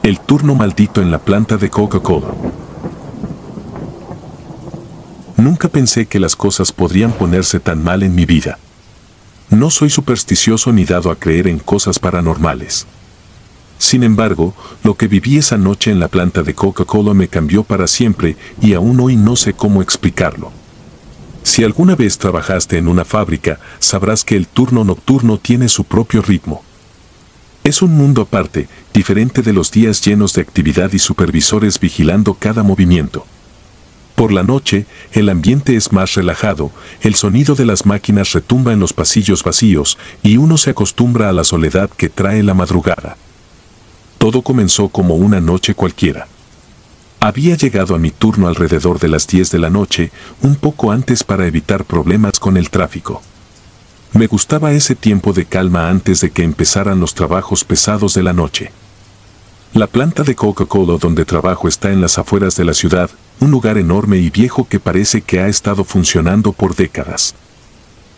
El turno maldito en la planta de Coca-Cola. Nunca pensé que las cosas podrían ponerse tan mal en mi vida. No soy supersticioso ni dado a creer en cosas paranormales. Sin embargo, lo que viví esa noche en la planta de Coca-Cola me cambió para siempre y aún hoy no sé cómo explicarlo. Si alguna vez trabajaste en una fábrica, sabrás que el turno nocturno tiene su propio ritmo. Es un mundo aparte, diferente de los días llenos de actividad y supervisores vigilando cada movimiento. Por la noche, el ambiente es más relajado, el sonido de las máquinas retumba en los pasillos vacíos y uno se acostumbra a la soledad que trae la madrugada. Todo comenzó como una noche cualquiera. Había llegado a mi turno alrededor de las 10 de la noche, un poco antes para evitar problemas con el tráfico. Me gustaba ese tiempo de calma antes de que empezaran los trabajos pesados de la noche. La planta de Coca-Cola donde trabajo está en las afueras de la ciudad, un lugar enorme y viejo que parece que ha estado funcionando por décadas.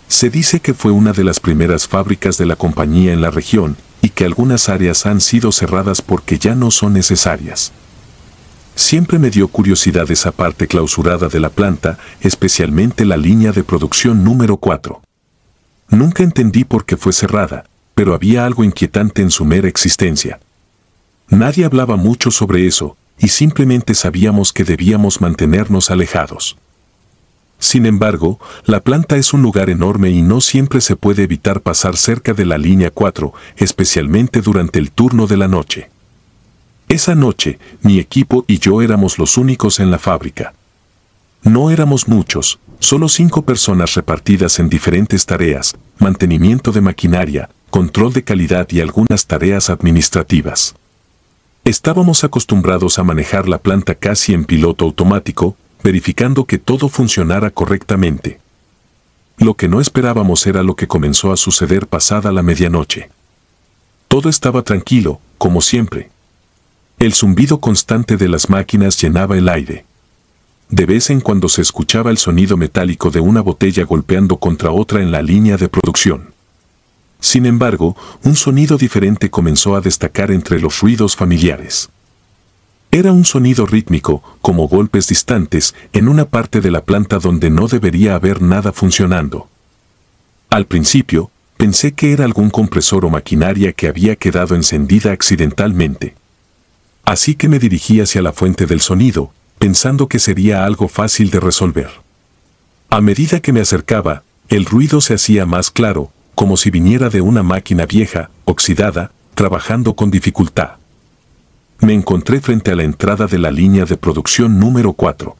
Se dice que fue una de las primeras fábricas de la compañía en la región y que algunas áreas han sido cerradas porque ya no son necesarias. Siempre me dio curiosidad esa parte clausurada de la planta, especialmente la línea de producción número 4. Nunca entendí por qué fue cerrada, pero había algo inquietante en su mera existencia. Nadie hablaba mucho sobre eso, y simplemente sabíamos que debíamos mantenernos alejados. Sin embargo, la planta es un lugar enorme y no siempre se puede evitar pasar cerca de la línea 4, especialmente durante el turno de la noche. Esa noche, mi equipo y yo éramos los únicos en la fábrica. No éramos muchos, solo 5 personas repartidas en diferentes tareas, mantenimiento de maquinaria, control de calidad y algunas tareas administrativas. Estábamos acostumbrados a manejar la planta casi en piloto automático, verificando que todo funcionara correctamente. Lo que no esperábamos era lo que comenzó a suceder pasada la medianoche. Todo estaba tranquilo, como siempre. El zumbido constante de las máquinas llenaba el aire. De vez en cuando se escuchaba el sonido metálico de una botella golpeando contra otra en la línea de producción. Sin embargo, un sonido diferente comenzó a destacar entre los ruidos familiares. Era un sonido rítmico, como golpes distantes, en una parte de la planta donde no debería haber nada funcionando. Al principio, pensé que era algún compresor o maquinaria que había quedado encendida accidentalmente. Así que me dirigí hacia la fuente del sonido, pensando que sería algo fácil de resolver. A medida que me acercaba, el ruido se hacía más claro, como si viniera de una máquina vieja, oxidada, trabajando con dificultad. Me encontré frente a la entrada de la línea de producción número 4.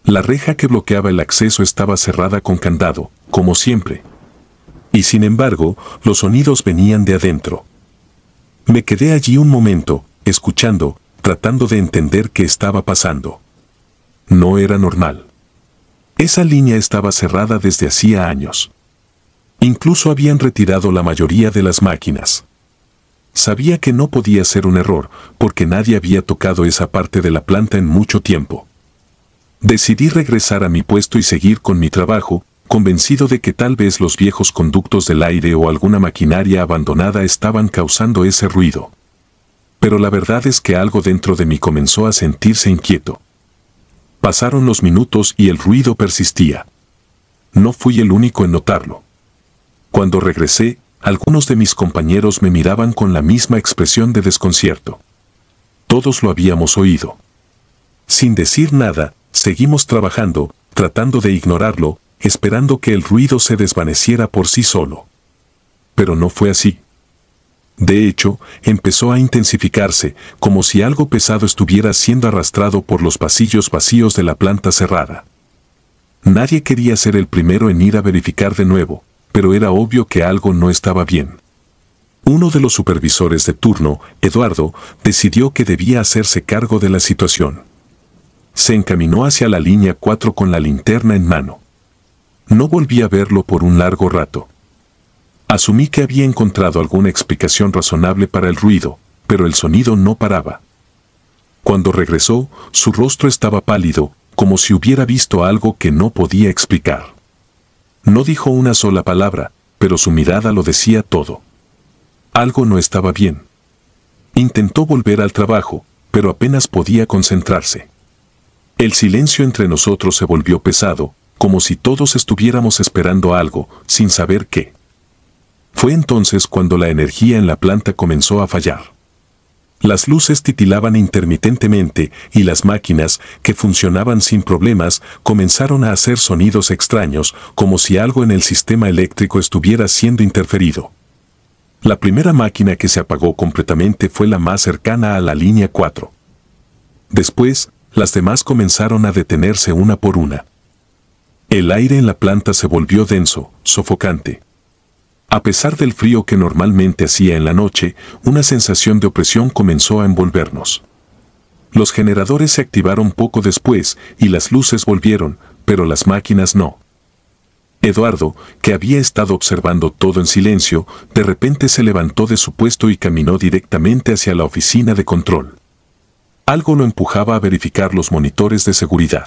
La reja que bloqueaba el acceso estaba cerrada con candado, como siempre. Y sin embargo, los sonidos venían de adentro. Me quedé allí un momento, escuchando, tratando de entender qué estaba pasando. No era normal. Esa línea estaba cerrada desde hacía años. Incluso habían retirado la mayoría de las máquinas. Sabía que no podía ser un error, porque nadie había tocado esa parte de la planta en mucho tiempo. Decidí regresar a mi puesto y seguir con mi trabajo, convencido de que tal vez los viejos conductos del aire o alguna maquinaria abandonada estaban causando ese ruido. Pero la verdad es que algo dentro de mí comenzó a sentirse inquieto. Pasaron los minutos y el ruido persistía. No fui el único en notarlo. Cuando regresé, algunos de mis compañeros me miraban con la misma expresión de desconcierto. Todos lo habíamos oído. Sin decir nada, seguimos trabajando, tratando de ignorarlo, esperando que el ruido se desvaneciera por sí solo. Pero no fue así. De hecho, empezó a intensificarse, como si algo pesado estuviera siendo arrastrado por los pasillos vacíos de la planta cerrada. Nadie quería ser el primero en ir a verificar de nuevo, pero era obvio que algo no estaba bien. Uno de los supervisores de turno, Eduardo, decidió que debía hacerse cargo de la situación. Se encaminó hacia la línea 4 con la linterna en mano. No volví a verlo por un largo rato. Asumí que había encontrado alguna explicación razonable para el ruido, pero el sonido no paraba. Cuando regresó, su rostro estaba pálido, como si hubiera visto algo que no podía explicar. No dijo una sola palabra, pero su mirada lo decía todo. Algo no estaba bien. Intentó volver al trabajo, pero apenas podía concentrarse. El silencio entre nosotros se volvió pesado, como si todos estuviéramos esperando algo, sin saber qué. Fue entonces cuando la energía en la planta comenzó a fallar. Las luces titilaban intermitentemente y las máquinas, que funcionaban sin problemas, comenzaron a hacer sonidos extraños, como si algo en el sistema eléctrico estuviera siendo interferido. La primera máquina que se apagó completamente fue la más cercana a la línea 4. Después, las demás comenzaron a detenerse una por una. El aire en la planta se volvió denso, sofocante. A pesar del frío que normalmente hacía en la noche, una sensación de opresión comenzó a envolvernos. Los generadores se activaron poco después y las luces volvieron, pero las máquinas no. Eduardo, que había estado observando todo en silencio, de repente se levantó de su puesto y caminó directamente hacia la oficina de control. Algo lo empujaba a verificar los monitores de seguridad.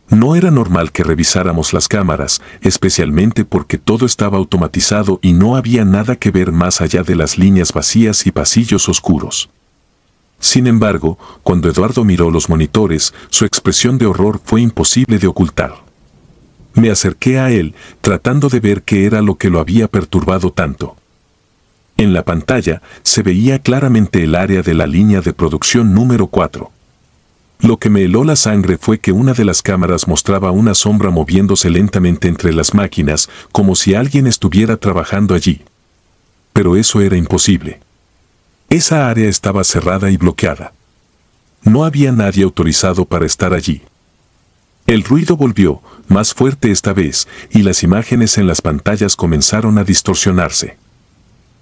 No era normal que revisáramos las cámaras, especialmente porque todo estaba automatizado y no había nada que ver más allá de las líneas vacías y pasillos oscuros. Sin embargo, cuando Eduardo miró los monitores, su expresión de horror fue imposible de ocultar. Me acerqué a él, tratando de ver qué era lo que lo había perturbado tanto. En la pantalla se veía claramente el área de la línea de producción número 4. Lo que me heló la sangre fue que una de las cámaras mostraba una sombra moviéndose lentamente entre las máquinas, como si alguien estuviera trabajando allí. Pero eso era imposible. Esa área estaba cerrada y bloqueada. No había nadie autorizado para estar allí. El ruido volvió, más fuerte esta vez, y las imágenes en las pantallas comenzaron a distorsionarse.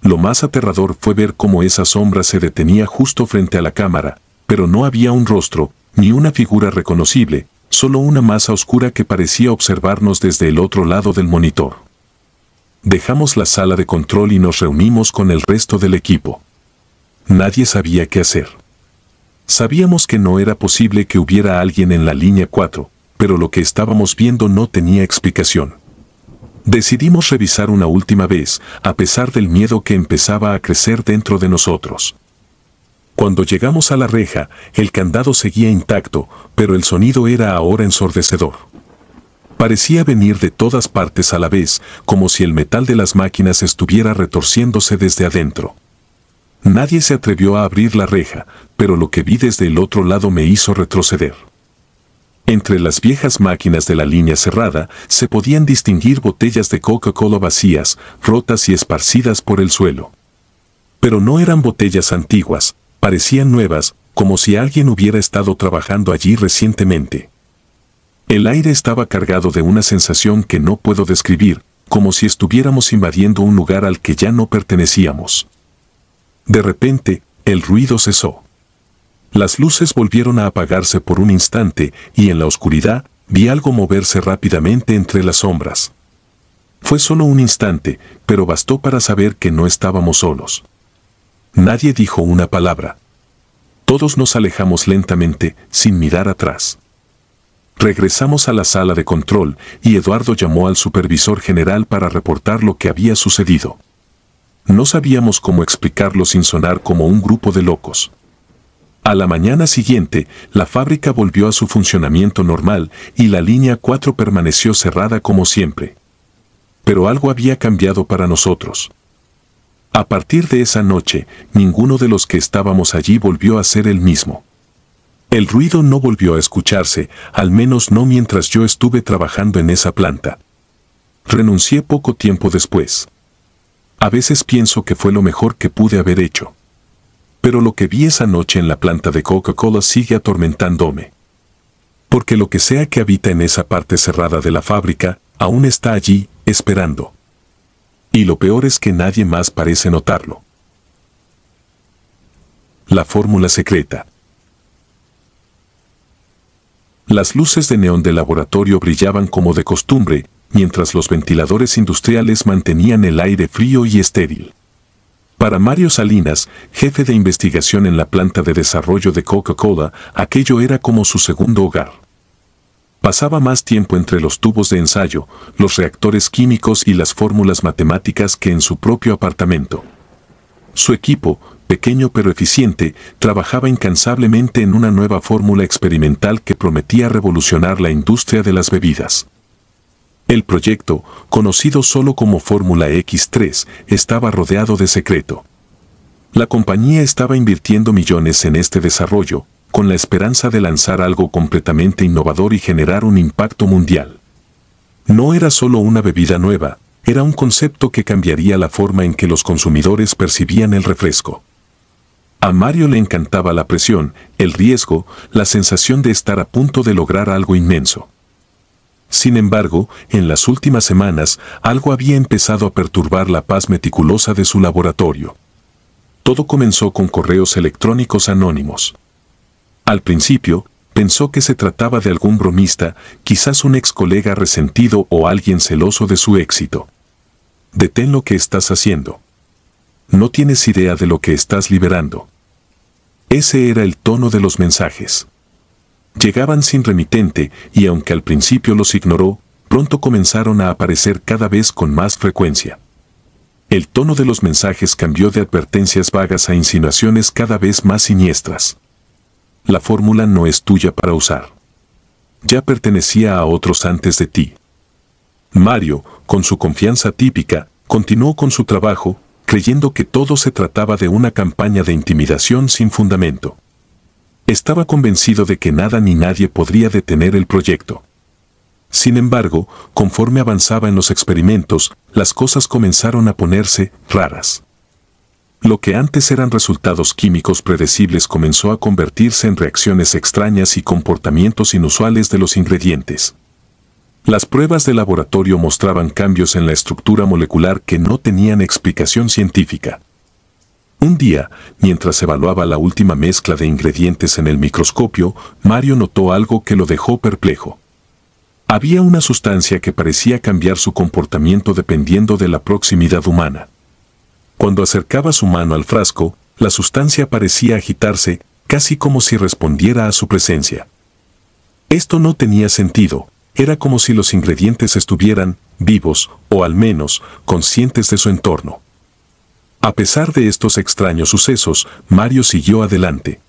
Lo más aterrador fue ver cómo esa sombra se detenía justo frente a la cámara, pero no había un rostro, ni una figura reconocible, solo una masa oscura que parecía observarnos desde el otro lado del monitor. Dejamos la sala de control y nos reunimos con el resto del equipo. Nadie sabía qué hacer. Sabíamos que no era posible que hubiera alguien en la línea 4, pero lo que estábamos viendo no tenía explicación. Decidimos revisar una última vez, a pesar del miedo que empezaba a crecer dentro de nosotros. Cuando llegamos a la reja, el candado seguía intacto, pero el sonido era ahora ensordecedor. Parecía venir de todas partes a la vez, como si el metal de las máquinas estuviera retorciéndose desde adentro. Nadie se atrevió a abrir la reja, pero lo que vi desde el otro lado me hizo retroceder. Entre las viejas máquinas de la línea cerrada, se podían distinguir botellas de Coca-Cola vacías, rotas y esparcidas por el suelo. Pero no eran botellas antiguas, parecían nuevas, como si alguien hubiera estado trabajando allí recientemente. El aire estaba cargado de una sensación que no puedo describir, como si estuviéramos invadiendo un lugar al que ya no pertenecíamos. De repente, el ruido cesó. Las luces volvieron a apagarse por un instante y en la oscuridad vi algo moverse rápidamente entre las sombras. Fue solo un instante, pero bastó para saber que no estábamos solos. Nadie dijo una palabra. Todos nos alejamos lentamente, sin mirar atrás. Regresamos a la sala de control y Eduardo llamó al supervisor general para reportar lo que había sucedido. No sabíamos cómo explicarlo sin sonar como un grupo de locos. A la mañana siguiente, la fábrica volvió a su funcionamiento normal y la línea 4 permaneció cerrada como siempre. Pero algo había cambiado para nosotros. A partir de esa noche, ninguno de los que estábamos allí volvió a ser el mismo. El ruido no volvió a escucharse, al menos no mientras yo estuve trabajando en esa planta. Renuncié poco tiempo después. A veces pienso que fue lo mejor que pude haber hecho. Pero lo que vi esa noche en la planta de Coca-Cola sigue atormentándome. Porque lo que sea que habita en esa parte cerrada de la fábrica, aún está allí, esperando. Y lo peor es que nadie más parece notarlo. La fórmula secreta. Las luces de neón del laboratorio brillaban como de costumbre, mientras los ventiladores industriales mantenían el aire frío y estéril. Para Mario Salinas, jefe de investigación en la planta de desarrollo de Coca-Cola, aquello era como su segundo hogar. Pasaba más tiempo entre los tubos de ensayo, los reactores químicos y las fórmulas matemáticas que en su propio apartamento. Su equipo, pequeño pero eficiente, trabajaba incansablemente en una nueva fórmula experimental que prometía revolucionar la industria de las bebidas. El proyecto, conocido solo como Fórmula X3, estaba rodeado de secreto. La compañía estaba invirtiendo millones en este desarrollo, con la esperanza de lanzar algo completamente innovador y generar un impacto mundial. No era solo una bebida nueva, era un concepto que cambiaría la forma en que los consumidores percibían el refresco. A Mario le encantaba la presión, el riesgo, la sensación de estar a punto de lograr algo inmenso. Sin embargo, en las últimas semanas, algo había empezado a perturbar la paz meticulosa de su laboratorio. Todo comenzó con correos electrónicos anónimos. Al principio, pensó que se trataba de algún bromista, quizás un ex colega resentido o alguien celoso de su éxito. Detén lo que estás haciendo. No tienes idea de lo que estás liberando. Ese era el tono de los mensajes. Llegaban sin remitente y aunque al principio los ignoró, pronto comenzaron a aparecer cada vez con más frecuencia. El tono de los mensajes cambió de advertencias vagas a insinuaciones cada vez más siniestras. La fórmula no es tuya para usar. Ya pertenecía a otros antes de ti. Mario, con su confianza típica, continuó con su trabajo, creyendo que todo se trataba de una campaña de intimidación sin fundamento. Estaba convencido de que nada ni nadie podría detener el proyecto. Sin embargo, conforme avanzaba en los experimentos, las cosas comenzaron a ponerse raras. Lo que antes eran resultados químicos predecibles comenzó a convertirse en reacciones extrañas y comportamientos inusuales de los ingredientes. Las pruebas de laboratorio mostraban cambios en la estructura molecular que no tenían explicación científica. Un día, mientras evaluaba la última mezcla de ingredientes en el microscopio, Mario notó algo que lo dejó perplejo. Había una sustancia que parecía cambiar su comportamiento dependiendo de la proximidad humana. Cuando acercaba su mano al frasco, la sustancia parecía agitarse, casi como si respondiera a su presencia. Esto no tenía sentido, era como si los ingredientes estuvieran vivos, o al menos, conscientes de su entorno. A pesar de estos extraños sucesos, Mario siguió adelante.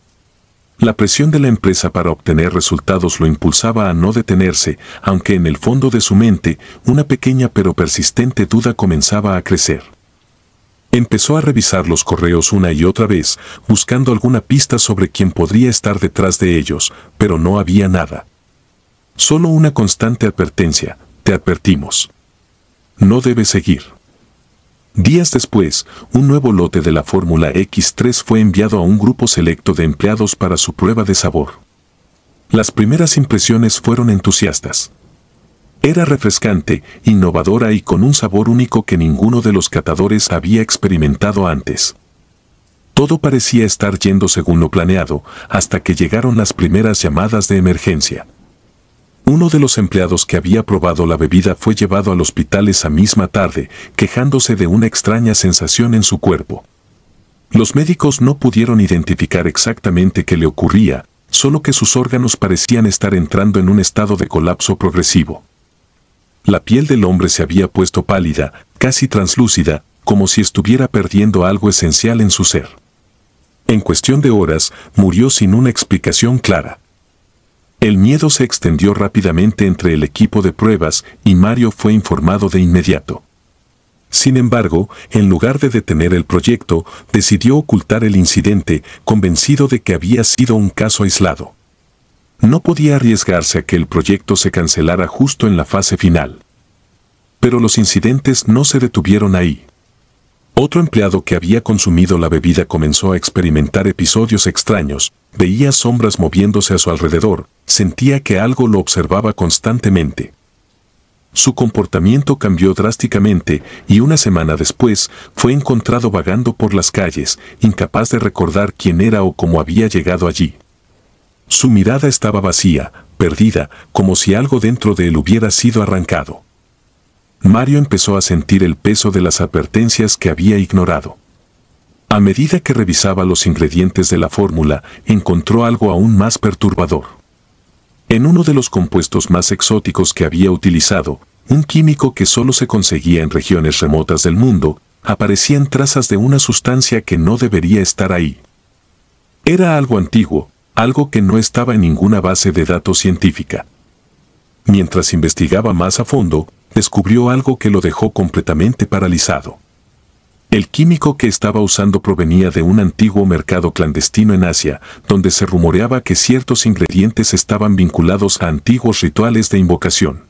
La presión de la empresa para obtener resultados lo impulsaba a no detenerse, aunque en el fondo de su mente, una pequeña pero persistente duda comenzaba a crecer. Empezó a revisar los correos una y otra vez, buscando alguna pista sobre quién podría estar detrás de ellos, pero no había nada. Solo una constante advertencia: te advertimos. No debes seguir. Días después, un nuevo lote de la Fórmula X3 fue enviado a un grupo selecto de empleados para su prueba de sabor. Las primeras impresiones fueron entusiastas. Era refrescante, innovadora y con un sabor único que ninguno de los catadores había experimentado antes. Todo parecía estar yendo según lo planeado, hasta que llegaron las primeras llamadas de emergencia. Uno de los empleados que había probado la bebida fue llevado al hospital esa misma tarde, quejándose de una extraña sensación en su cuerpo. Los médicos no pudieron identificar exactamente qué le ocurría, solo que sus órganos parecían estar entrando en un estado de colapso progresivo. La piel del hombre se había puesto pálida, casi translúcida, como si estuviera perdiendo algo esencial en su ser. En cuestión de horas, murió sin una explicación clara. El miedo se extendió rápidamente entre el equipo de pruebas y Mario fue informado de inmediato. Sin embargo, en lugar de detener el proyecto, decidió ocultar el incidente, convencido de que había sido un caso aislado. No podía arriesgarse a que el proyecto se cancelara justo en la fase final. Pero los incidentes no se detuvieron ahí. Otro empleado que había consumido la bebida comenzó a experimentar episodios extraños, veía sombras moviéndose a su alrededor, sentía que algo lo observaba constantemente. Su comportamiento cambió drásticamente y una semana después fue encontrado vagando por las calles, incapaz de recordar quién era o cómo había llegado allí. Su mirada estaba vacía, perdida, como si algo dentro de él hubiera sido arrancado. Mario empezó a sentir el peso de las advertencias que había ignorado. A medida que revisaba los ingredientes de la fórmula, encontró algo aún más perturbador. En uno de los compuestos más exóticos que había utilizado, un químico que solo se conseguía en regiones remotas del mundo, aparecían trazas de una sustancia que no debería estar ahí. Era algo antiguo, algo que no estaba en ninguna base de datos científica. Mientras investigaba más a fondo, descubrió algo que lo dejó completamente paralizado. El químico que estaba usando provenía de un antiguo mercado clandestino en Asia, donde se rumoreaba que ciertos ingredientes estaban vinculados a antiguos rituales de invocación.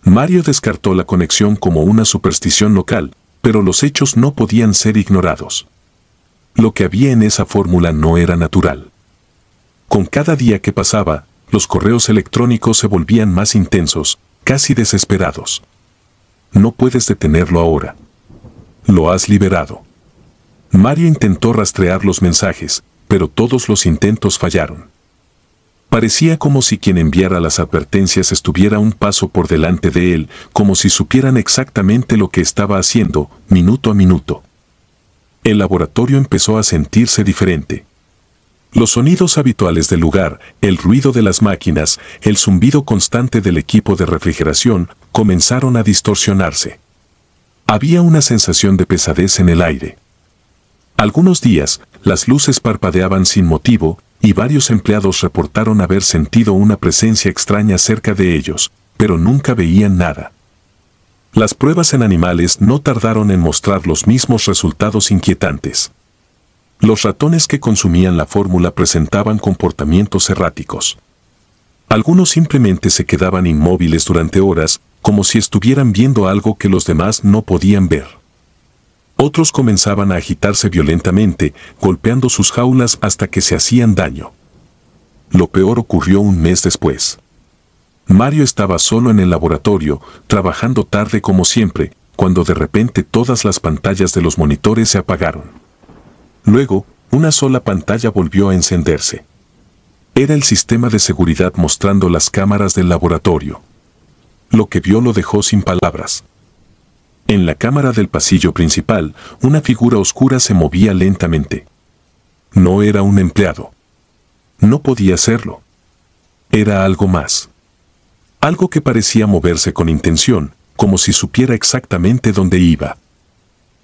Mario descartó la conexión como una superstición local, pero los hechos no podían ser ignorados. Lo que había en esa fórmula no era natural. Con cada día que pasaba, los correos electrónicos se volvían más intensos, casi desesperados. No puedes detenerlo ahora. Lo has liberado. Mario intentó rastrear los mensajes, pero todos los intentos fallaron. Parecía como si quien enviara las advertencias estuviera un paso por delante de él, como si supieran exactamente lo que estaba haciendo, minuto a minuto. El laboratorio empezó a sentirse diferente. Los sonidos habituales del lugar, el ruido de las máquinas, el zumbido constante del equipo de refrigeración, comenzaron a distorsionarse. Había una sensación de pesadez en el aire. Algunos días, las luces parpadeaban sin motivo, y varios empleados reportaron haber sentido una presencia extraña cerca de ellos, pero nunca veían nada. Las pruebas en animales no tardaron en mostrar los mismos resultados inquietantes. Los ratones que consumían la fórmula presentaban comportamientos erráticos. Algunos simplemente se quedaban inmóviles durante horas, como si estuvieran viendo algo que los demás no podían ver. Otros comenzaban a agitarse violentamente, golpeando sus jaulas hasta que se hacían daño. Lo peor ocurrió un mes después. Mario estaba solo en el laboratorio, trabajando tarde como siempre, cuando de repente todas las pantallas de los monitores se apagaron. Luego, una sola pantalla volvió a encenderse. Era el sistema de seguridad mostrando las cámaras del laboratorio. Lo que vio lo dejó sin palabras. En la cámara del pasillo principal, una figura oscura se movía lentamente. No era un empleado. No podía serlo. Era algo más. Algo que parecía moverse con intención, como si supiera exactamente dónde iba.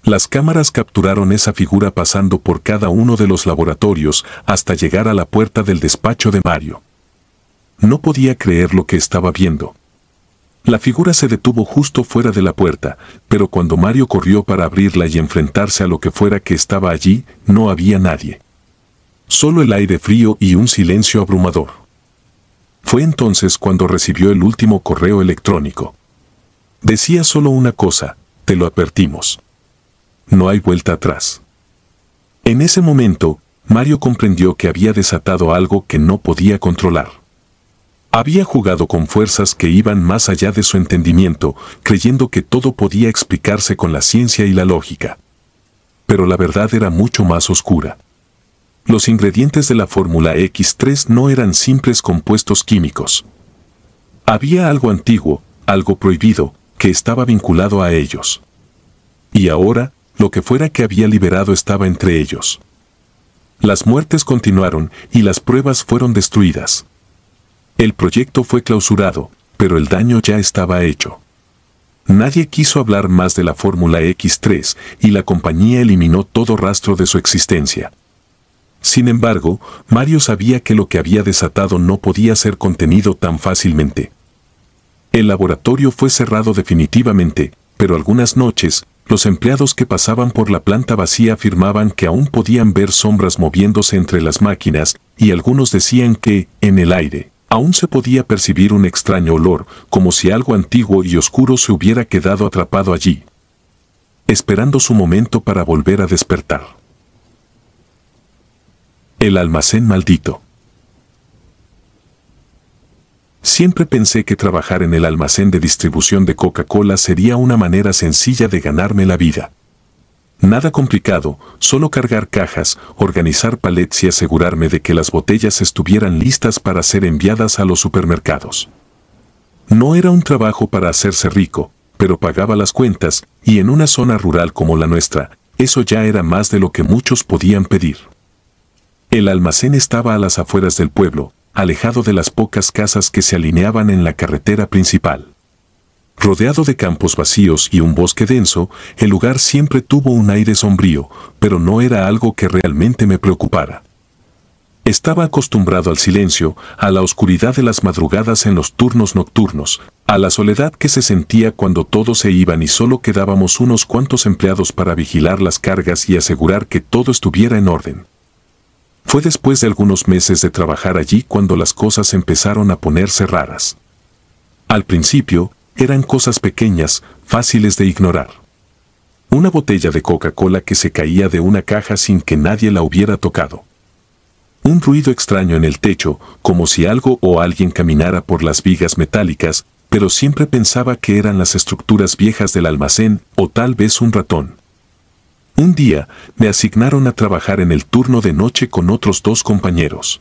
Las cámaras capturaron esa figura pasando por cada uno de los laboratorios hasta llegar a la puerta del despacho de Mario. No podía creer lo que estaba viendo. La figura se detuvo justo fuera de la puerta, pero cuando Mario corrió para abrirla y enfrentarse a lo que fuera que estaba allí, no había nadie. Solo el aire frío y un silencio abrumador. Fue entonces cuando recibió el último correo electrónico. Decía solo una cosa: te lo advertimos. No hay vuelta atrás. En ese momento, Mario comprendió que había desatado algo que no podía controlar. Había jugado con fuerzas que iban más allá de su entendimiento, creyendo que todo podía explicarse con la ciencia y la lógica. Pero la verdad era mucho más oscura. Los ingredientes de la fórmula X3 no eran simples compuestos químicos. Había algo antiguo, algo prohibido, que estaba vinculado a ellos. Y ahora, lo que fuera que había liberado estaba entre ellos. Las muertes continuaron y las pruebas fueron destruidas. El proyecto fue clausurado, pero el daño ya estaba hecho. Nadie quiso hablar más de la fórmula X3 y la compañía eliminó todo rastro de su existencia. Sin embargo, Mario sabía que lo que había desatado no podía ser contenido tan fácilmente. El laboratorio fue cerrado definitivamente, pero algunas noches, los empleados que pasaban por la planta vacía afirmaban que aún podían ver sombras moviéndose entre las máquinas, y algunos decían que, en el aire, aún se podía percibir un extraño olor, como si algo antiguo y oscuro se hubiera quedado atrapado allí, esperando su momento para volver a despertar. El almacén maldito. Siempre pensé que trabajar en el almacén de distribución de Coca-Cola sería una manera sencilla de ganarme la vida. Nada complicado, solo cargar cajas, organizar palets y asegurarme de que las botellas estuvieran listas para ser enviadas a los supermercados. No era un trabajo para hacerse rico, pero pagaba las cuentas, y en una zona rural como la nuestra, eso ya era más de lo que muchos podían pedir. El almacén estaba a las afueras del pueblo, alejado de las pocas casas que se alineaban en la carretera principal. Rodeado de campos vacíos y un bosque denso, el lugar siempre tuvo un aire sombrío, pero no era algo que realmente me preocupara. Estaba acostumbrado al silencio, a la oscuridad de las madrugadas en los turnos nocturnos, a la soledad que se sentía cuando todos se iban y solo quedábamos unos cuantos empleados para vigilar las cargas y asegurar que todo estuviera en orden. Fue después de algunos meses de trabajar allí cuando las cosas empezaron a ponerse raras. Al principio, eran cosas pequeñas, fáciles de ignorar. Una botella de Coca-Cola que se caía de una caja sin que nadie la hubiera tocado. Un ruido extraño en el techo, como si algo o alguien caminara por las vigas metálicas, pero siempre pensaba que eran las estructuras viejas del almacén o tal vez un ratón. Un día, me asignaron a trabajar en el turno de noche con otros 2 compañeros.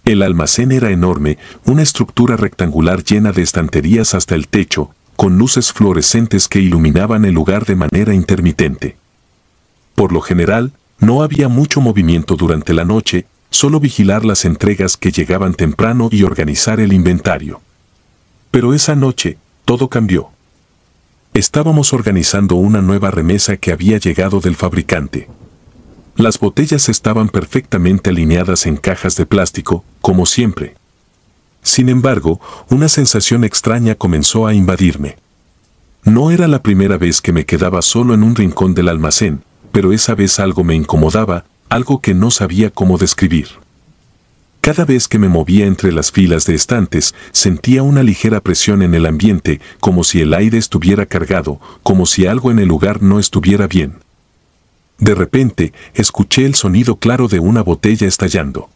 El almacén era enorme, una estructura rectangular llena de estanterías hasta el techo, con luces fluorescentes que iluminaban el lugar de manera intermitente. Por lo general, no había mucho movimiento durante la noche, solo vigilar las entregas que llegaban temprano y organizar el inventario. Pero esa noche, todo cambió. Estábamos organizando una nueva remesa que había llegado del fabricante. Las botellas estaban perfectamente alineadas en cajas de plástico, como siempre. Sin embargo, una sensación extraña comenzó a invadirme. No era la primera vez que me quedaba solo en un rincón del almacén, pero esa vez algo me incomodaba, algo que no sabía cómo describir. Cada vez que me movía entre las filas de estantes, sentía una ligera presión en el ambiente, como si el aire estuviera cargado, como si algo en el lugar no estuviera bien. De repente, escuché el sonido claro de una botella estallando.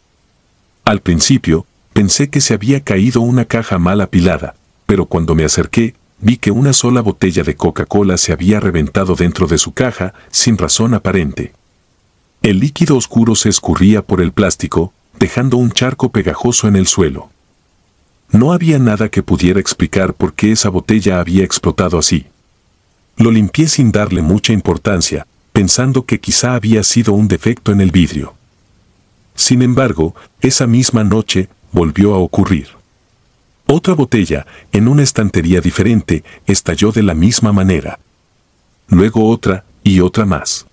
Al principio, pensé que se había caído una caja mal apilada, pero cuando me acerqué, vi que una sola botella de Coca-Cola se había reventado dentro de su caja, sin razón aparente. El líquido oscuro se escurría por el plástico, dejando un charco pegajoso en el suelo. No había nada que pudiera explicar por qué esa botella había explotado así. Lo limpié sin darle mucha importancia, pensando que quizá había sido un defecto en el vidrio. Sin embargo, esa misma noche, volvió a ocurrir. Otra botella, en una estantería diferente, estalló de la misma manera. Luego otra, y otra más.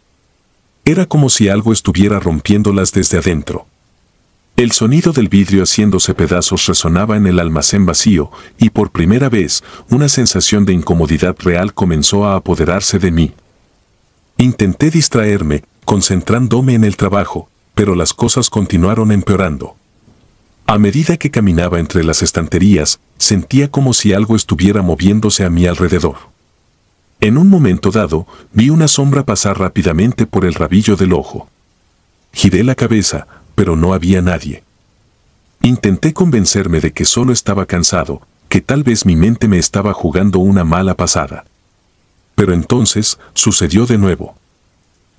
Era como si algo estuviera rompiéndolas desde adentro. El sonido del vidrio haciéndose pedazos resonaba en el almacén vacío, y por primera vez, una sensación de incomodidad real comenzó a apoderarse de mí. Intenté distraerme, concentrándome en el trabajo, pero las cosas continuaron empeorando. A medida que caminaba entre las estanterías, sentía como si algo estuviera moviéndose a mi alrededor. En un momento dado, vi una sombra pasar rápidamente por el rabillo del ojo. Giré la cabeza, pero no había nadie. Intenté convencerme de que solo estaba cansado, que tal vez mi mente me estaba jugando una mala pasada. Pero entonces, sucedió de nuevo.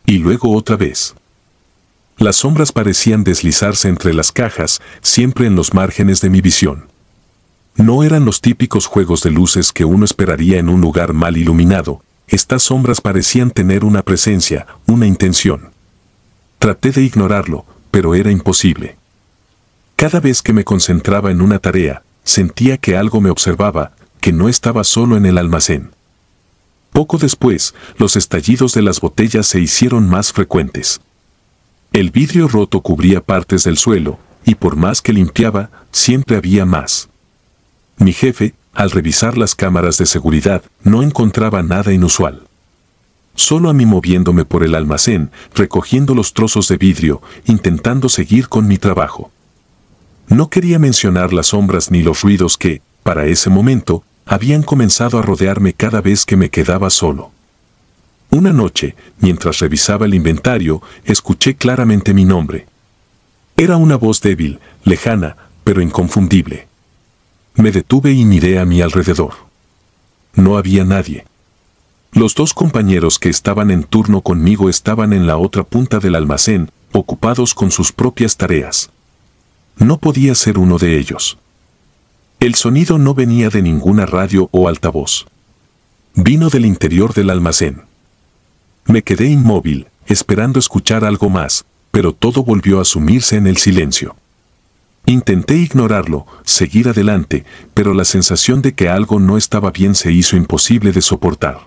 Y luego otra vez. Las sombras parecían deslizarse entre las cajas, siempre en los márgenes de mi visión. No eran los típicos juegos de luces que uno esperaría en un lugar mal iluminado. Estas sombras parecían tener una presencia, una intención. Traté de ignorarlo, pero era imposible. Cada vez que me concentraba en una tarea, sentía que algo me observaba, que no estaba solo en el almacén. Poco después, los estallidos de las botellas se hicieron más frecuentes. El vidrio roto cubría partes del suelo, y por más que limpiaba, siempre había más. Mi jefe, al revisar las cámaras de seguridad, no encontraba nada inusual. Solo a mí moviéndome por el almacén, recogiendo los trozos de vidrio, intentando seguir con mi trabajo. No quería mencionar las sombras ni los ruidos que, para ese momento, habían comenzado a rodearme cada vez que me quedaba solo. Una noche, mientras revisaba el inventario, escuché claramente mi nombre. Era una voz débil, lejana, pero inconfundible. Me detuve y miré a mi alrededor. No había nadie. Los 2 compañeros que estaban en turno conmigo estaban en la otra punta del almacén, ocupados con sus propias tareas. No podía ser uno de ellos. El sonido no venía de ninguna radio o altavoz. Vino del interior del almacén. Me quedé inmóvil, esperando escuchar algo más, pero todo volvió a sumirse en el silencio. Intenté ignorarlo, seguir adelante, pero la sensación de que algo no estaba bien se hizo imposible de soportar.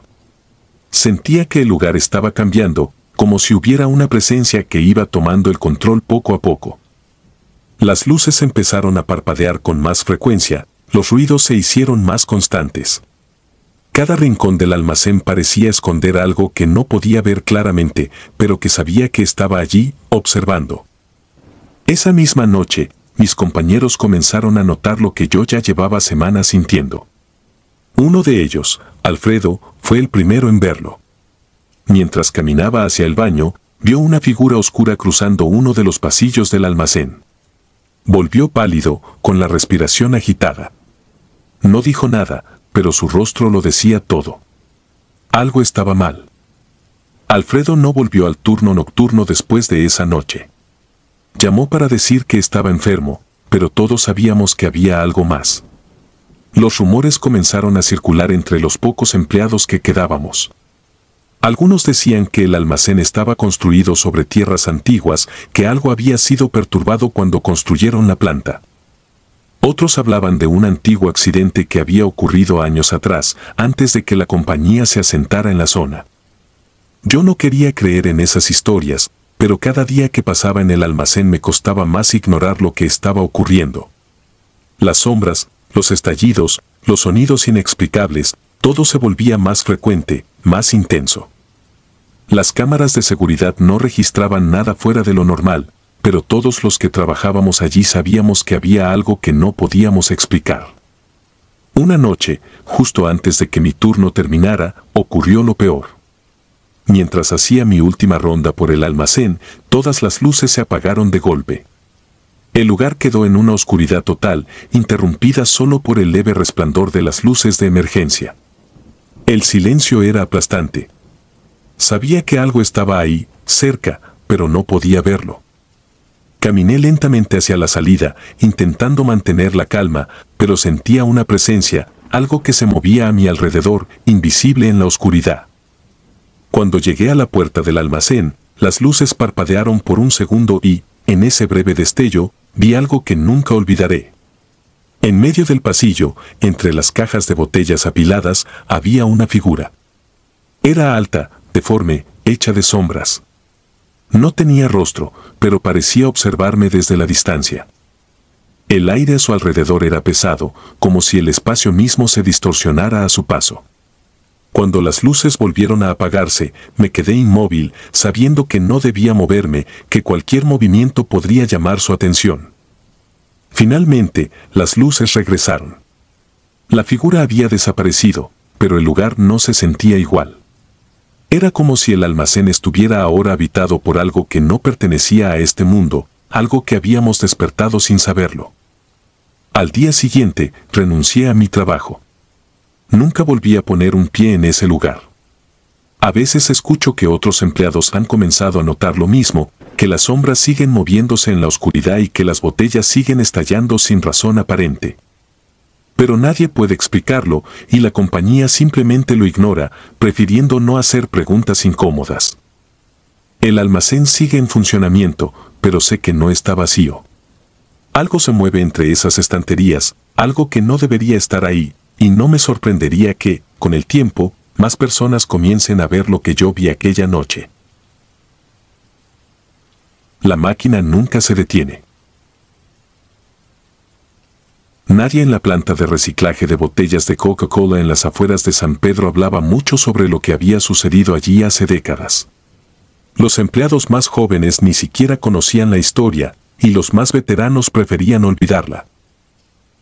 Sentía que el lugar estaba cambiando, como si hubiera una presencia que iba tomando el control poco a poco. Las luces empezaron a parpadear con más frecuencia, los ruidos se hicieron más constantes. Cada rincón del almacén parecía esconder algo que no podía ver claramente, pero que sabía que estaba allí, observando. Esa misma noche, mis compañeros comenzaron a notar lo que yo ya llevaba semanas sintiendo. Uno de ellos, Alfredo, fue el primero en verlo. Mientras caminaba hacia el baño, vio una figura oscura cruzando uno de los pasillos del almacén. Volvió pálido, con la respiración agitada. No dijo nada, pero su rostro lo decía todo. Algo estaba mal. Alfredo no volvió al turno nocturno después de esa noche. Llamó para decir que estaba enfermo, pero todos sabíamos que había algo más. Los rumores comenzaron a circular entre los pocos empleados que quedábamos. Algunos decían que el almacén estaba construido sobre tierras antiguas, que algo había sido perturbado cuando construyeron la planta. Otros hablaban de un antiguo accidente que había ocurrido años atrás, antes de que la compañía se asentara en la zona. Yo no quería creer en esas historias, pero cada día que pasaba en el almacén me costaba más ignorar lo que estaba ocurriendo. Las sombras, los estallidos, los sonidos inexplicables, todo se volvía más frecuente, más intenso. Las cámaras de seguridad no registraban nada fuera de lo normal, pero todos los que trabajábamos allí sabíamos que había algo que no podíamos explicar. Una noche, justo antes de que mi turno terminara, ocurrió lo peor. Mientras hacía mi última ronda por el almacén, todas las luces se apagaron de golpe. El lugar quedó en una oscuridad total, interrumpida solo por el leve resplandor de las luces de emergencia. El silencio era aplastante. Sabía que algo estaba ahí, cerca, pero no podía verlo. Caminé lentamente hacia la salida, intentando mantener la calma, pero sentía una presencia, algo que se movía a mi alrededor, invisible en la oscuridad. Cuando llegué a la puerta del almacén, las luces parpadearon por un segundo y, en ese breve destello, vi algo que nunca olvidaré. En medio del pasillo, entre las cajas de botellas apiladas, había una figura. Era alta, deforme, hecha de sombras. No tenía rostro, pero parecía observarme desde la distancia. El aire a su alrededor era pesado, como si el espacio mismo se distorsionara a su paso. Cuando las luces volvieron a apagarse, me quedé inmóvil, sabiendo que no debía moverme, que cualquier movimiento podría llamar su atención. Finalmente, las luces regresaron. La figura había desaparecido, pero el lugar no se sentía igual. Era como si el almacén estuviera ahora habitado por algo que no pertenecía a este mundo, algo que habíamos despertado sin saberlo. Al día siguiente, renuncié a mi trabajo. Nunca volví a poner un pie en ese lugar. A veces escucho que otros empleados han comenzado a notar lo mismo, que las sombras siguen moviéndose en la oscuridad y que las botellas siguen estallando sin razón aparente. Pero nadie puede explicarlo y la compañía simplemente lo ignora, prefiriendo no hacer preguntas incómodas. El almacén sigue en funcionamiento, pero sé que no está vacío. Algo se mueve entre esas estanterías, algo que no debería estar ahí, y no me sorprendería que, con el tiempo, más personas comiencen a ver lo que yo vi aquella noche. La máquina nunca se detiene. Nadie en la planta de reciclaje de botellas de Coca-Cola en las afueras de San Pedro hablaba mucho sobre lo que había sucedido allí hace décadas. Los empleados más jóvenes ni siquiera conocían la historia, y los más veteranos preferían olvidarla.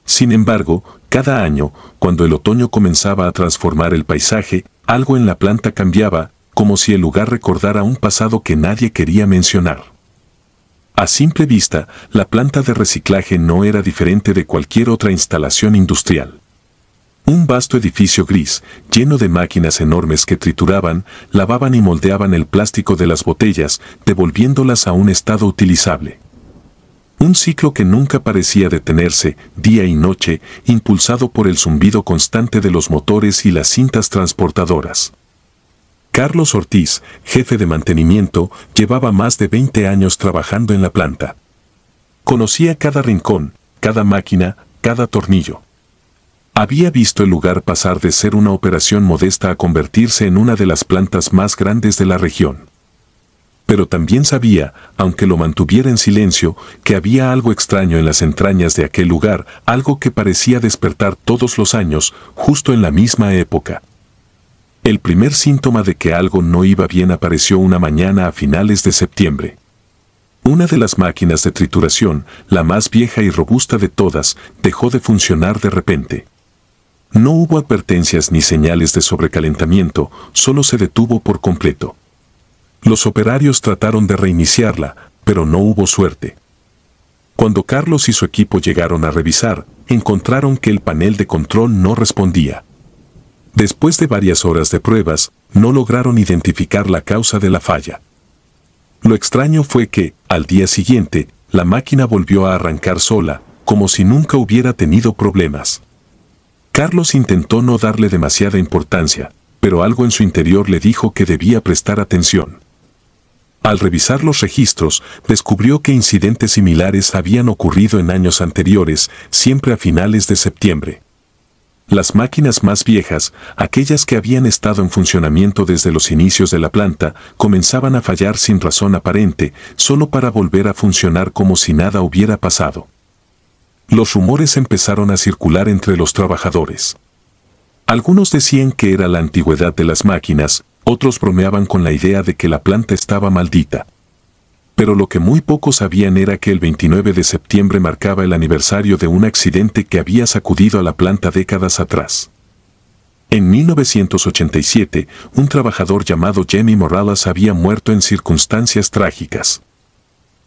Sin embargo, cada año, cuando el otoño comenzaba a transformar el paisaje, algo en la planta cambiaba, como si el lugar recordara un pasado que nadie quería mencionar. A simple vista, la planta de reciclaje no era diferente de cualquier otra instalación industrial. Un vasto edificio gris, lleno de máquinas enormes que trituraban, lavaban y moldeaban el plástico de las botellas, devolviéndolas a un estado utilizable. Un ciclo que nunca parecía detenerse, día y noche, impulsado por el zumbido constante de los motores y las cintas transportadoras. Carlos Ortiz, jefe de mantenimiento, llevaba más de 20 años trabajando en la planta. Conocía cada rincón, cada máquina, cada tornillo. Había visto el lugar pasar de ser una operación modesta a convertirse en una de las plantas más grandes de la región. Pero también sabía, aunque lo mantuviera en silencio, que había algo extraño en las entrañas de aquel lugar, algo que parecía despertar todos los años, justo en la misma época. El primer síntoma de que algo no iba bien apareció una mañana a finales de septiembre. Una de las máquinas de trituración, la más vieja y robusta de todas, dejó de funcionar de repente. No hubo advertencias ni señales de sobrecalentamiento, solo se detuvo por completo. Los operarios trataron de reiniciarla, pero no hubo suerte. Cuando Carlos y su equipo llegaron a revisar, encontraron que el panel de control no respondía. Después de varias horas de pruebas, no lograron identificar la causa de la falla. Lo extraño fue que, al día siguiente, la máquina volvió a arrancar sola, como si nunca hubiera tenido problemas. Carlos intentó no darle demasiada importancia, pero algo en su interior le dijo que debía prestar atención. Al revisar los registros, descubrió que incidentes similares habían ocurrido en años anteriores, siempre a finales de septiembre. Las máquinas más viejas, aquellas que habían estado en funcionamiento desde los inicios de la planta, comenzaban a fallar sin razón aparente, solo para volver a funcionar como si nada hubiera pasado. Los rumores empezaron a circular entre los trabajadores. Algunos decían que era la antigüedad de las máquinas, otros bromeaban con la idea de que la planta estaba maldita. Pero lo que muy pocos sabían era que el 29 de septiembre marcaba el aniversario de un accidente que había sacudido a la planta décadas atrás. En 1987, un trabajador llamado Jamie Morales había muerto en circunstancias trágicas.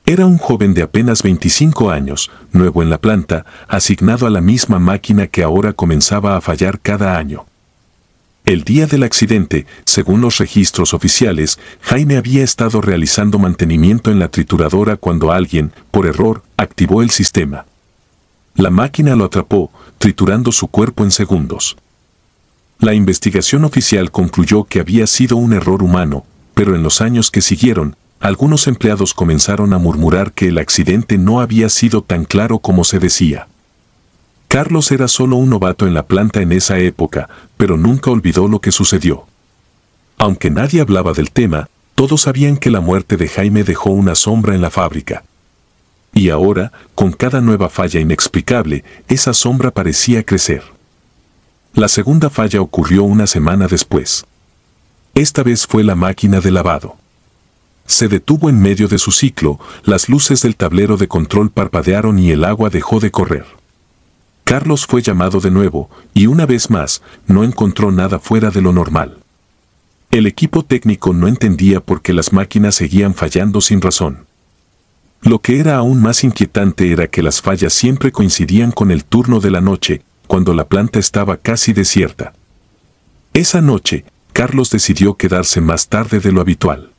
Era un joven de apenas 25 años, nuevo en la planta, asignado a la misma máquina que ahora comenzaba a fallar cada año. El día del accidente, según los registros oficiales, Jaime había estado realizando mantenimiento en la trituradora cuando alguien, por error, activó el sistema. La máquina lo atrapó, triturando su cuerpo en segundos. La investigación oficial concluyó que había sido un error humano, pero en los años que siguieron, algunos empleados comenzaron a murmurar que el accidente no había sido tan claro como se decía. Carlos era solo un novato en la planta en esa época, pero nunca olvidó lo que sucedió. Aunque nadie hablaba del tema, todos sabían que la muerte de Jaime dejó una sombra en la fábrica. Y ahora, con cada nueva falla inexplicable, esa sombra parecía crecer. La segunda falla ocurrió una semana después. Esta vez fue la máquina de lavado. Se detuvo en medio de su ciclo, las luces del tablero de control parpadearon y el agua dejó de correr. Carlos fue llamado de nuevo, y una vez más, no encontró nada fuera de lo normal. El equipo técnico no entendía por qué las máquinas seguían fallando sin razón. Lo que era aún más inquietante era que las fallas siempre coincidían con el turno de la noche, cuando la planta estaba casi desierta. Esa noche, Carlos decidió quedarse más tarde de lo habitual.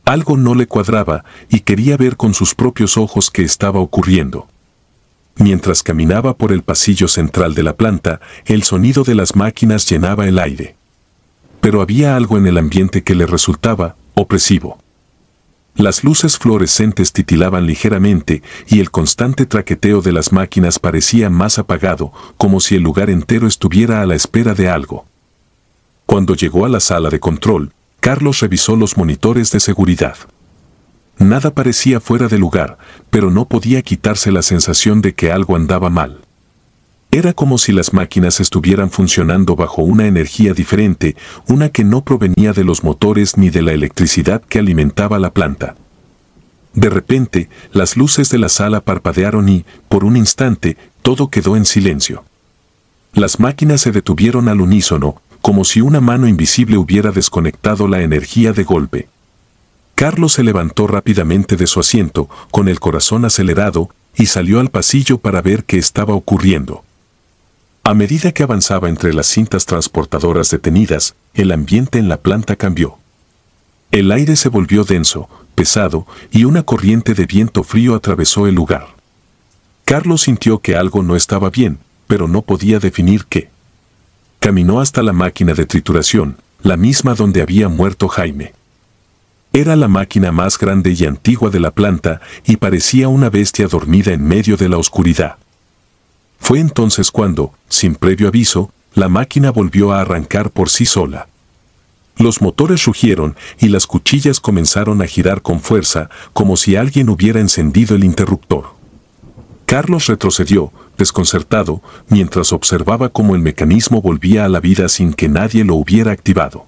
Algo no le cuadraba y quería ver con sus propios ojos qué estaba ocurriendo. Mientras caminaba por el pasillo central de la planta, el sonido de las máquinas llenaba el aire. Pero había algo en el ambiente que le resultaba opresivo. Las luces fluorescentes titilaban ligeramente y el constante traqueteo de las máquinas parecía más apagado, como si el lugar entero estuviera a la espera de algo. Cuando llegó a la sala de control, Carlos revisó los monitores de seguridad. Nada parecía fuera de lugar, pero no podía quitarse la sensación de que algo andaba mal. Era como si las máquinas estuvieran funcionando bajo una energía diferente, una que no provenía de los motores ni de la electricidad que alimentaba la planta. De repente, las luces de la sala parpadearon y, por un instante, todo quedó en silencio. Las máquinas se detuvieron al unísono, como si una mano invisible hubiera desconectado la energía de golpe. Carlos se levantó rápidamente de su asiento, con el corazón acelerado, y salió al pasillo para ver qué estaba ocurriendo. A medida que avanzaba entre las cintas transportadoras detenidas, el ambiente en la planta cambió. El aire se volvió denso, pesado, y una corriente de viento frío atravesó el lugar. Carlos sintió que algo no estaba bien, pero no podía definir qué. Caminó hasta la máquina de trituración, la misma donde había muerto Jaime. Era la máquina más grande y antigua de la planta y parecía una bestia dormida en medio de la oscuridad. Fue entonces cuando, sin previo aviso, la máquina volvió a arrancar por sí sola. Los motores rugieron y las cuchillas comenzaron a girar con fuerza, como si alguien hubiera encendido el interruptor. Carlos retrocedió, desconcertado, mientras observaba cómo el mecanismo volvía a la vida sin que nadie lo hubiera activado.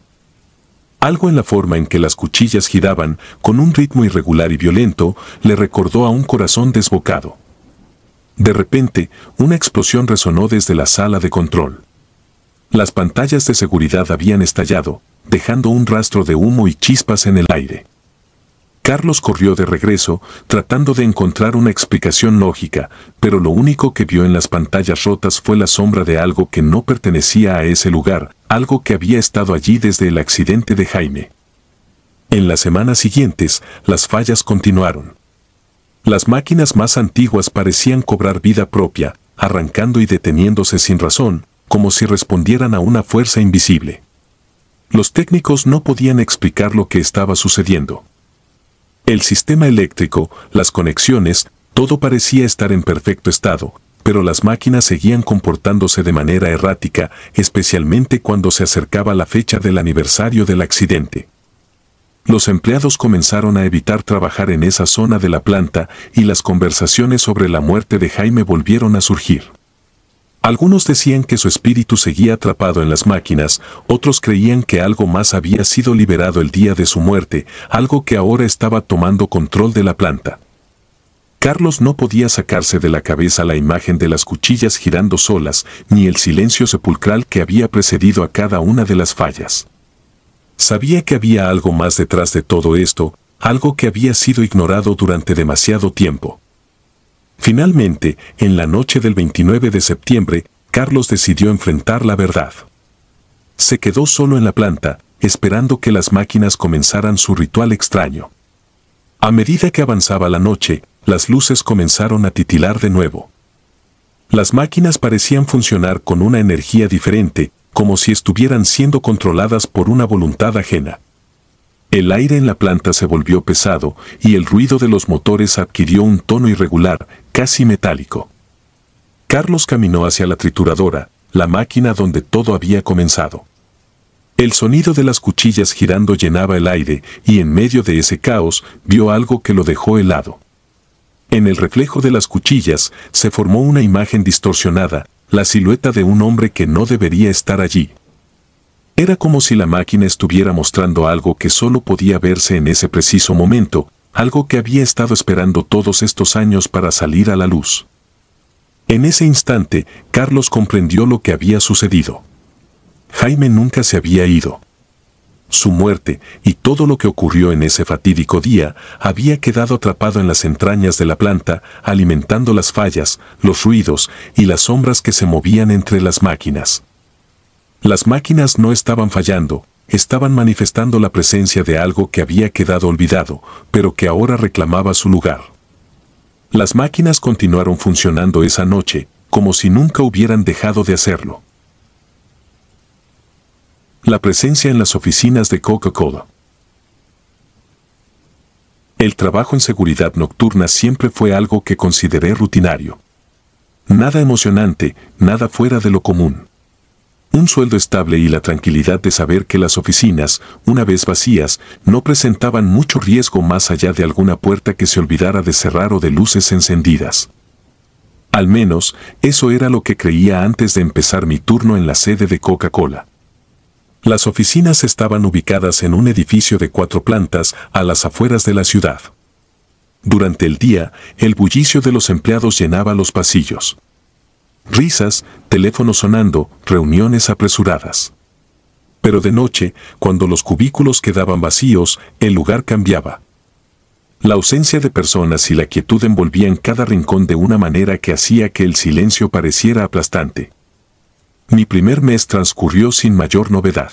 Algo en la forma en que las cuchillas giraban, con un ritmo irregular y violento, le recordó a un corazón desbocado. De repente, una explosión resonó desde la sala de control. Las pantallas de seguridad habían estallado, dejando un rastro de humo y chispas en el aire. Carlos corrió de regreso, tratando de encontrar una explicación lógica, pero lo único que vio en las pantallas rotas fue la sombra de algo que no pertenecía a ese lugar, algo que había estado allí desde el accidente de Jaime. En las semanas siguientes, las fallas continuaron. Las máquinas más antiguas parecían cobrar vida propia, arrancando y deteniéndose sin razón, como si respondieran a una fuerza invisible. Los técnicos no podían explicar lo que estaba sucediendo. El sistema eléctrico, las conexiones, todo parecía estar en perfecto estado, pero las máquinas seguían comportándose de manera errática, especialmente cuando se acercaba la fecha del aniversario del accidente. Los empleados comenzaron a evitar trabajar en esa zona de la planta y las conversaciones sobre la muerte de Jaime volvieron a surgir. Algunos decían que su espíritu seguía atrapado en las máquinas, otros creían que algo más había sido liberado el día de su muerte, algo que ahora estaba tomando control de la planta. Carlos no podía sacarse de la cabeza la imagen de las cuchillas girando solas, ni el silencio sepulcral que había precedido a cada una de las fallas. Sabía que había algo más detrás de todo esto, algo que había sido ignorado durante demasiado tiempo. Finalmente, en la noche del 29 de septiembre, Carlos decidió enfrentar la verdad. Se quedó solo en la planta, esperando que las máquinas comenzaran su ritual extraño. A medida que avanzaba la noche, las luces comenzaron a titilar de nuevo. Las máquinas parecían funcionar con una energía diferente, como si estuvieran siendo controladas por una voluntad ajena. El aire en la planta se volvió pesado y el ruido de los motores adquirió un tono irregular, casi metálico. Carlos caminó hacia la trituradora, la máquina donde todo había comenzado. El sonido de las cuchillas girando llenaba el aire y en medio de ese caos vio algo que lo dejó helado. En el reflejo de las cuchillas se formó una imagen distorsionada, la silueta de un hombre que no debería estar allí. Era como si la máquina estuviera mostrando algo que solo podía verse en ese preciso momento, algo que había estado esperando todos estos años para salir a la luz. En ese instante, Carlos comprendió lo que había sucedido. Jaime nunca se había ido. Su muerte y todo lo que ocurrió en ese fatídico día había quedado atrapado en las entrañas de la planta, alimentando las fallas, los ruidos y las sombras que se movían entre las máquinas. Las máquinas no estaban fallando, estaban manifestando la presencia de algo que había quedado olvidado, pero que ahora reclamaba su lugar. Las máquinas continuaron funcionando esa noche, como si nunca hubieran dejado de hacerlo. La presencia en las oficinas de Coca-Cola. El trabajo en seguridad nocturna siempre fue algo que consideré rutinario. Nada emocionante, nada fuera de lo común. Un sueldo estable y la tranquilidad de saber que las oficinas, una vez vacías, no presentaban mucho riesgo más allá de alguna puerta que se olvidara de cerrar o de luces encendidas. Al menos, eso era lo que creía antes de empezar mi turno en la sede de Coca-Cola. Las oficinas estaban ubicadas en un edificio de 4 plantas a las afueras de la ciudad. Durante el día, el bullicio de los empleados llenaba los pasillos. Risas, teléfonos sonando, reuniones apresuradas. Pero de noche, cuando los cubículos quedaban vacíos, el lugar cambiaba. La ausencia de personas y la quietud envolvían cada rincón de una manera que hacía que el silencio pareciera aplastante. Mi primer mes transcurrió sin mayor novedad.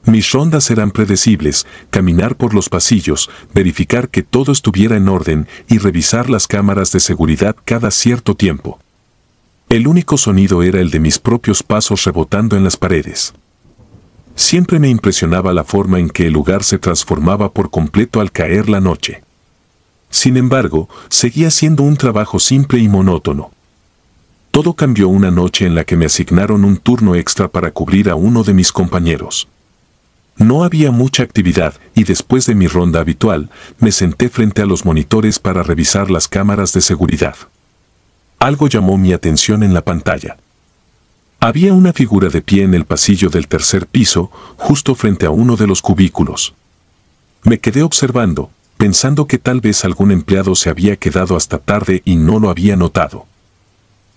Mis rondas eran predecibles, caminar por los pasillos, verificar que todo estuviera en orden y revisar las cámaras de seguridad cada cierto tiempo. El único sonido era el de mis propios pasos rebotando en las paredes. Siempre me impresionaba la forma en que el lugar se transformaba por completo al caer la noche. Sin embargo, seguía siendo un trabajo simple y monótono. Todo cambió una noche en la que me asignaron un turno extra para cubrir a uno de mis compañeros. No había mucha actividad y después de mi ronda habitual, me senté frente a los monitores para revisar las cámaras de seguridad. Algo llamó mi atención en la pantalla. Había una figura de pie en el pasillo del tercer piso, justo frente a uno de los cubículos. Me quedé observando, pensando que tal vez algún empleado se había quedado hasta tarde y no lo había notado.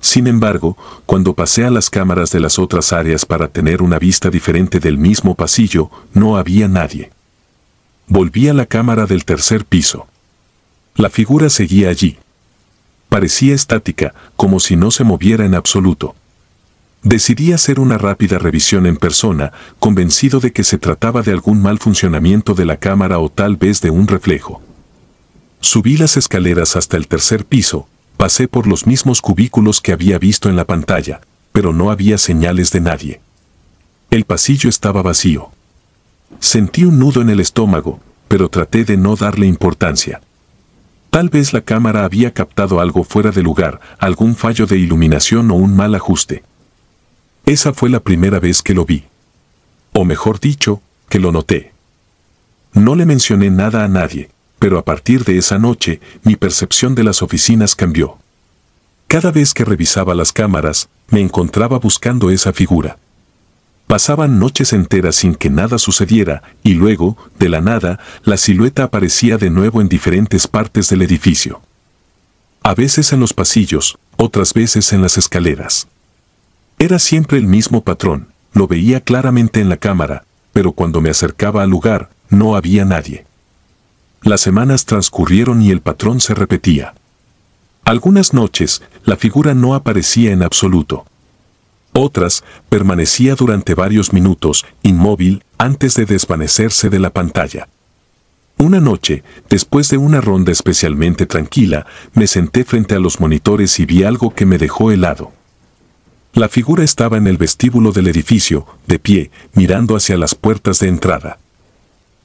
Sin embargo, cuando pasé a las cámaras de las otras áreas para tener una vista diferente del mismo pasillo, no había nadie. Volví a la cámara del tercer piso. La figura seguía allí. Parecía estática, como si no se moviera en absoluto. Decidí hacer una rápida revisión en persona, convencido de que se trataba de algún mal funcionamiento de la cámara o tal vez de un reflejo. Subí las escaleras hasta el tercer piso, pasé por los mismos cubículos que había visto en la pantalla, pero no había señales de nadie. El pasillo estaba vacío. Sentí un nudo en el estómago, pero traté de no darle importancia. Tal vez la cámara había captado algo fuera de lugar, algún fallo de iluminación o un mal ajuste. Esa fue la primera vez que lo vi. O mejor dicho, que lo noté. No le mencioné nada a nadie, pero a partir de esa noche, mi percepción de las oficinas cambió. Cada vez que revisaba las cámaras, me encontraba buscando esa figura. Pasaban noches enteras sin que nada sucediera, y luego, de la nada, la silueta aparecía de nuevo en diferentes partes del edificio. A veces en los pasillos, otras veces en las escaleras. Era siempre el mismo patrón, lo veía claramente en la cámara, pero cuando me acercaba al lugar, no había nadie. Las semanas transcurrieron y el patrón se repetía. Algunas noches, la figura no aparecía en absoluto. Otras, permanecía durante varios minutos, inmóvil, antes de desvanecerse de la pantalla. Una noche, después de una ronda especialmente tranquila, me senté frente a los monitores y vi algo que me dejó helado. La figura estaba en el vestíbulo del edificio, de pie, mirando hacia las puertas de entrada.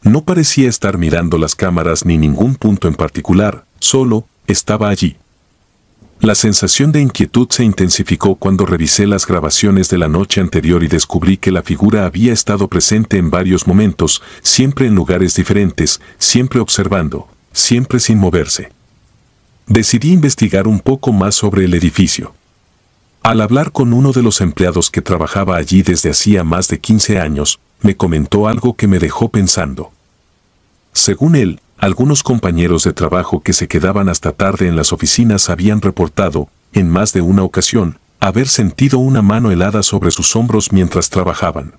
No parecía estar mirando las cámaras ni ningún punto en particular, solo estaba allí. La sensación de inquietud se intensificó cuando revisé las grabaciones de la noche anterior y descubrí que la figura había estado presente en varios momentos, siempre en lugares diferentes, siempre observando, siempre sin moverse. Decidí investigar un poco más sobre el edificio. Al hablar con uno de los empleados que trabajaba allí desde hacía más de 15 años, me comentó algo que me dejó pensando. Según él, algunos compañeros de trabajo que se quedaban hasta tarde en las oficinas habían reportado, en más de una ocasión, haber sentido una mano helada sobre sus hombros mientras trabajaban.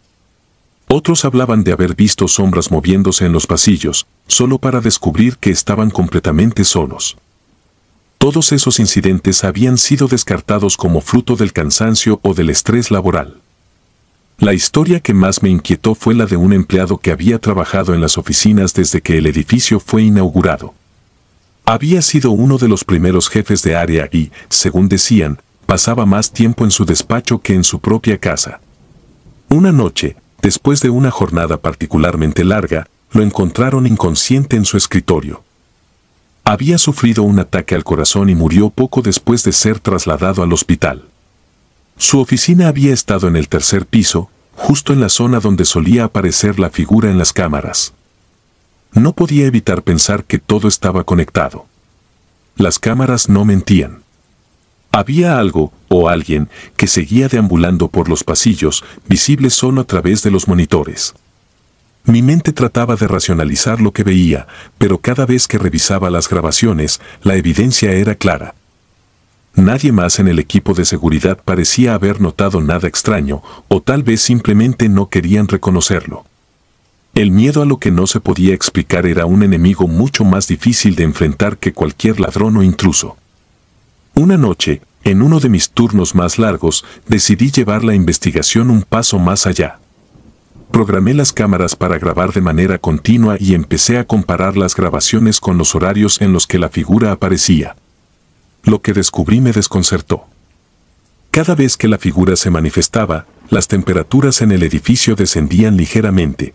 Otros hablaban de haber visto sombras moviéndose en los pasillos, solo para descubrir que estaban completamente solos. Todos esos incidentes habían sido descartados como fruto del cansancio o del estrés laboral. La historia que más me inquietó fue la de un empleado que había trabajado en las oficinas desde que el edificio fue inaugurado. Había sido uno de los primeros jefes de área y, según decían, pasaba más tiempo en su despacho que en su propia casa. Una noche, después de una jornada particularmente larga, lo encontraron inconsciente en su escritorio. Había sufrido un ataque al corazón y murió poco después de ser trasladado al hospital. Su oficina había estado en el tercer piso, justo en la zona donde solía aparecer la figura en las cámaras. No podía evitar pensar que todo estaba conectado. Las cámaras no mentían. Había algo, o alguien, que seguía deambulando por los pasillos, visible solo a través de los monitores. Mi mente trataba de racionalizar lo que veía, pero cada vez que revisaba las grabaciones, la evidencia era clara. Nadie más en el equipo de seguridad parecía haber notado nada extraño, o tal vez simplemente no querían reconocerlo. El miedo a lo que no se podía explicar era un enemigo mucho más difícil de enfrentar que cualquier ladrón o intruso. Una noche, en uno de mis turnos más largos, decidí llevar la investigación un paso más allá. Programé las cámaras para grabar de manera continua y empecé a comparar las grabaciones con los horarios en los que la figura aparecía. Lo que descubrí me desconcertó. Cada vez que la figura se manifestaba, las temperaturas en el edificio descendían ligeramente.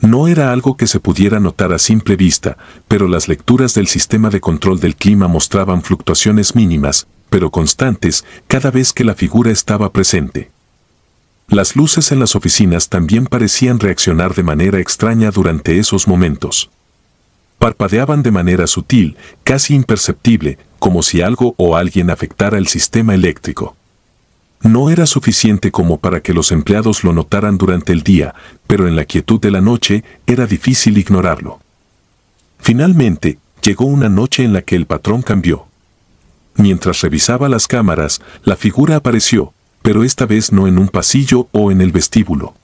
No era algo que se pudiera notar a simple vista, pero las lecturas del sistema de control del clima mostraban fluctuaciones mínimas, pero constantes, cada vez que la figura estaba presente. Las luces en las oficinas también parecían reaccionar de manera extraña durante esos momentos. Parpadeaban de manera sutil, casi imperceptible, como si algo o alguien afectara el sistema eléctrico. No era suficiente como para que los empleados lo notaran durante el día, pero en la quietud de la noche era difícil ignorarlo. Finalmente, llegó una noche en la que el patrón cambió. Mientras revisaba las cámaras, la figura apareció, pero esta vez no en un pasillo o en el vestíbulo.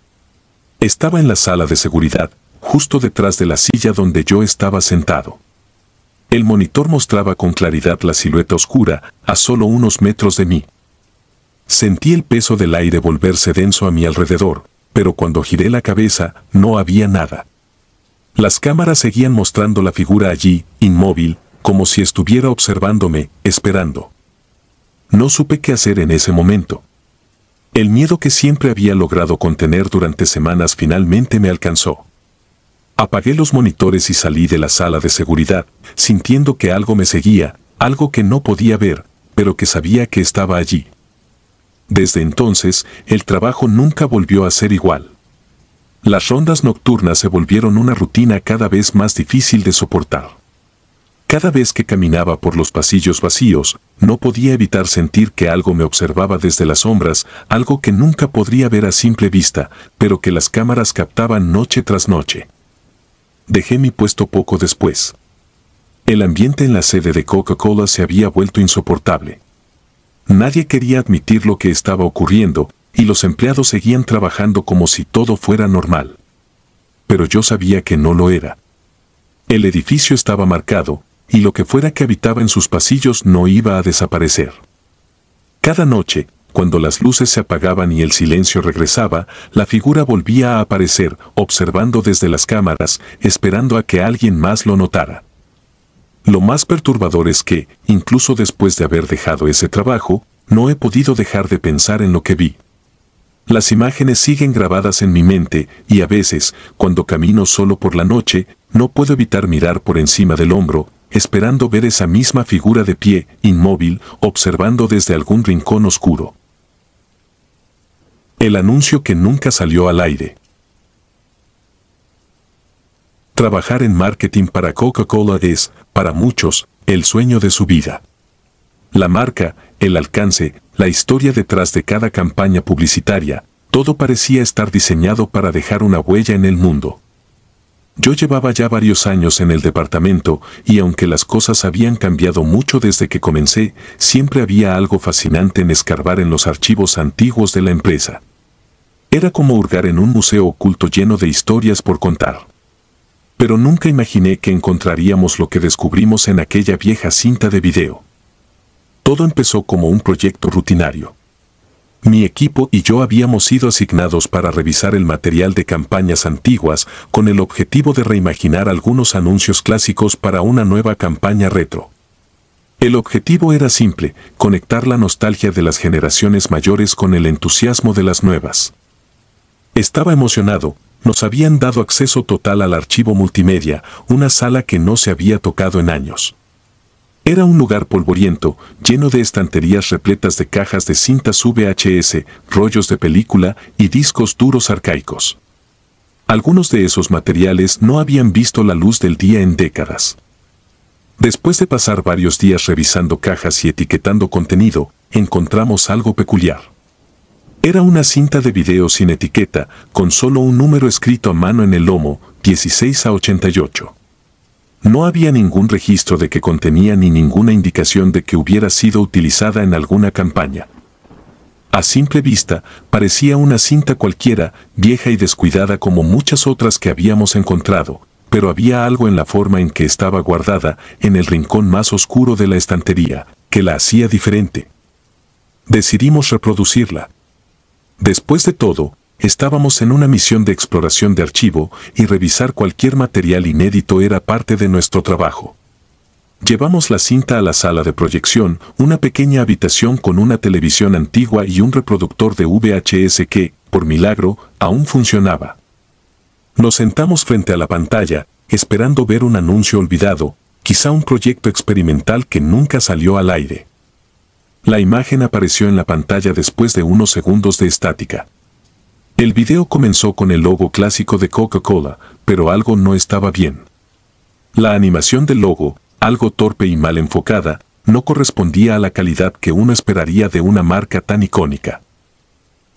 Estaba en la sala de seguridad, justo detrás de la silla donde yo estaba sentado. El monitor mostraba con claridad la silueta oscura, a solo unos metros de mí. Sentí el peso del aire volverse denso a mi alrededor, pero cuando giré la cabeza, no había nada. Las cámaras seguían mostrando la figura allí, inmóvil, como si estuviera observándome, esperando. No supe qué hacer en ese momento. El miedo que siempre había logrado contener durante semanas finalmente me alcanzó. Apagué los monitores y salí de la sala de seguridad, sintiendo que algo me seguía, algo que no podía ver, pero que sabía que estaba allí. Desde entonces, el trabajo nunca volvió a ser igual. Las rondas nocturnas se volvieron una rutina cada vez más difícil de soportar. Cada vez que caminaba por los pasillos vacíos, no podía evitar sentir que algo me observaba desde las sombras, algo que nunca podría ver a simple vista, pero que las cámaras captaban noche tras noche. Dejé mi puesto poco después. El ambiente en la sede de Coca-Cola se había vuelto insoportable. Nadie quería admitir lo que estaba ocurriendo, y los empleados seguían trabajando como si todo fuera normal. Pero yo sabía que no lo era. El edificio estaba marcado, y lo que fuera que habitaba en sus pasillos no iba a desaparecer. Cada noche, cuando las luces se apagaban y el silencio regresaba, la figura volvía a aparecer, observando desde las cámaras, esperando a que alguien más lo notara. Lo más perturbador es que, incluso después de haber dejado ese trabajo, no he podido dejar de pensar en lo que vi. Las imágenes siguen grabadas en mi mente, y a veces, cuando camino solo por la noche, no puedo evitar mirar por encima del hombro, esperando ver esa misma figura de pie, inmóvil, observando desde algún rincón oscuro. El anuncio que nunca salió al aire. Trabajar en marketing para Coca-Cola es, para muchos, el sueño de su vida. La marca, el alcance, la historia detrás de cada campaña publicitaria, todo parecía estar diseñado para dejar una huella en el mundo. Yo llevaba ya varios años en el departamento y aunque las cosas habían cambiado mucho desde que comencé, siempre había algo fascinante en escarbar en los archivos antiguos de la empresa. Era como hurgar en un museo oculto lleno de historias por contar. Pero nunca imaginé que encontraríamos lo que descubrimos en aquella vieja cinta de video. Todo empezó como un proyecto rutinario. Mi equipo y yo habíamos sido asignados para revisar el material de campañas antiguas con el objetivo de reimaginar algunos anuncios clásicos para una nueva campaña retro. El objetivo era simple, conectar la nostalgia de las generaciones mayores con el entusiasmo de las nuevas. Estaba emocionado, nos habían dado acceso total al archivo multimedia, una sala que no se había tocado en años. Era un lugar polvoriento, lleno de estanterías repletas de cajas de cintas VHS, rollos de película y discos duros arcaicos. Algunos de esos materiales no habían visto la luz del día en décadas. Después de pasar varios días revisando cajas y etiquetando contenido, encontramos algo peculiar. Era una cinta de video sin etiqueta, con solo un número escrito a mano en el lomo, 16 a 88. No había ningún registro de que contenía ni ninguna indicación de que hubiera sido utilizada en alguna campaña. A simple vista, parecía una cinta cualquiera, vieja y descuidada como muchas otras que habíamos encontrado, pero había algo en la forma en que estaba guardada, en el rincón más oscuro de la estantería, que la hacía diferente. Decidimos reproducirla. Después de todo, estábamos en una misión de exploración de archivo y revisar cualquier material inédito era parte de nuestro trabajo. Llevamos la cinta a la sala de proyección, una pequeña habitación con una televisión antigua y un reproductor de VHS que, por milagro, aún funcionaba. Nos sentamos frente a la pantalla, esperando ver un anuncio olvidado, quizá un proyecto experimental que nunca salió al aire. La imagen apareció en la pantalla después de unos segundos de estática. El video comenzó con el logo clásico de Coca-Cola, pero algo no estaba bien. La animación del logo, algo torpe y mal enfocada, no correspondía a la calidad que uno esperaría de una marca tan icónica.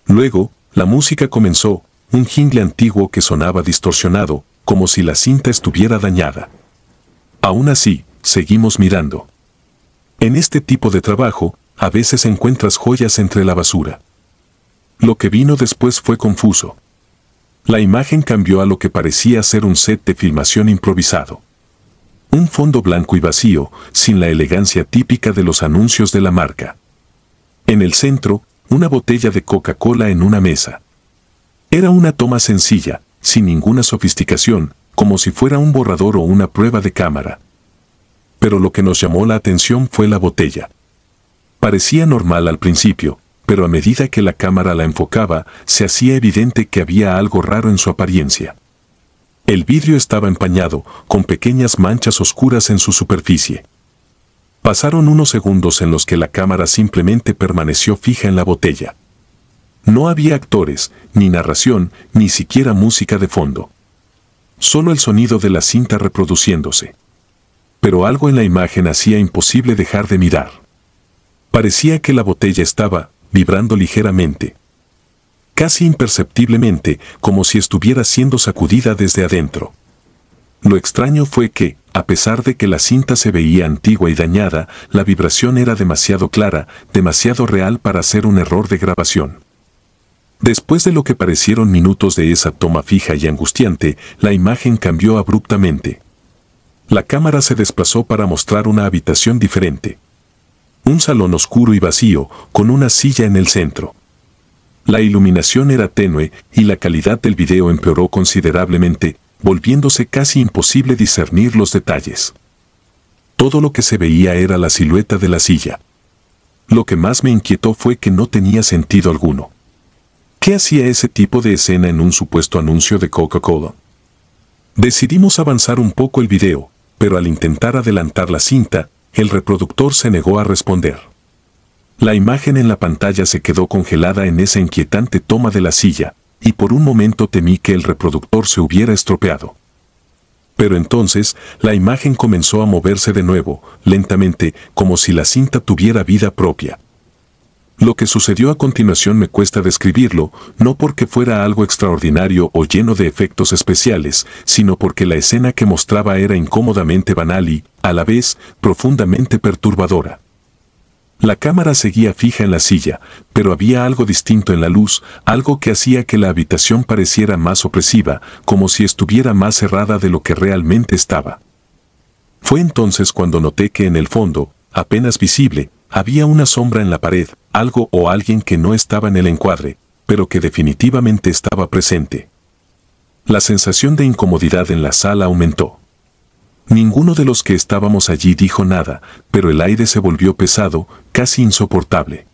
Luego, la música comenzó, un jingle antiguo que sonaba distorsionado, como si la cinta estuviera dañada. Aún así, seguimos mirando. En este tipo de trabajo, a veces encuentras joyas entre la basura. Lo que vino después fue confuso. La imagen cambió a lo que parecía ser un set de filmación improvisado. Un fondo blanco y vacío, sin la elegancia típica de los anuncios de la marca. En el centro, una botella de Coca-Cola en una mesa. Era una toma sencilla, sin ninguna sofisticación, como si fuera un borrador o una prueba de cámara. Pero lo que nos llamó la atención fue la botella. Parecía normal al principio, pero a medida que la cámara la enfocaba, se hacía evidente que había algo raro en su apariencia. El vidrio estaba empañado, con pequeñas manchas oscuras en su superficie. Pasaron unos segundos en los que la cámara simplemente permaneció fija en la botella. No había actores, ni narración, ni siquiera música de fondo. Solo el sonido de la cinta reproduciéndose. Pero algo en la imagen hacía imposible dejar de mirar. Parecía que la botella estaba vibrando ligeramente. Casi imperceptiblemente, como si estuviera siendo sacudida desde adentro. Lo extraño fue que, a pesar de que la cinta se veía antigua y dañada, la vibración era demasiado clara, demasiado real para ser un error de grabación. Después de lo que parecieron minutos de esa toma fija y angustiante, la imagen cambió abruptamente. La cámara se desplazó para mostrar una habitación diferente. Un salón oscuro y vacío, con una silla en el centro. La iluminación era tenue y la calidad del video empeoró considerablemente, volviéndose casi imposible discernir los detalles. Todo lo que se veía era la silueta de la silla. Lo que más me inquietó fue que no tenía sentido alguno. ¿Qué hacía ese tipo de escena en un supuesto anuncio de Coca-Cola? Decidimos avanzar un poco el video, pero al intentar adelantar la cinta, el reproductor se negó a responder. La imagen en la pantalla se quedó congelada en esa inquietante toma de la silla, y por un momento temí que el reproductor se hubiera estropeado. Pero entonces, la imagen comenzó a moverse de nuevo, lentamente, como si la cinta tuviera vida propia. Lo que sucedió a continuación me cuesta describirlo, no porque fuera algo extraordinario o lleno de efectos especiales, sino porque la escena que mostraba era incómodamente banal y, a la vez, profundamente perturbadora. La cámara seguía fija en la silla, pero había algo distinto en la luz, algo que hacía que la habitación pareciera más opresiva, como si estuviera más cerrada de lo que realmente estaba. Fue entonces cuando noté que en el fondo, apenas visible, había una sombra en la pared, algo o alguien que no estaba en el encuadre, pero que definitivamente estaba presente. La sensación de incomodidad en la sala aumentó. Ninguno de los que estábamos allí dijo nada, pero el aire se volvió pesado, casi insoportable.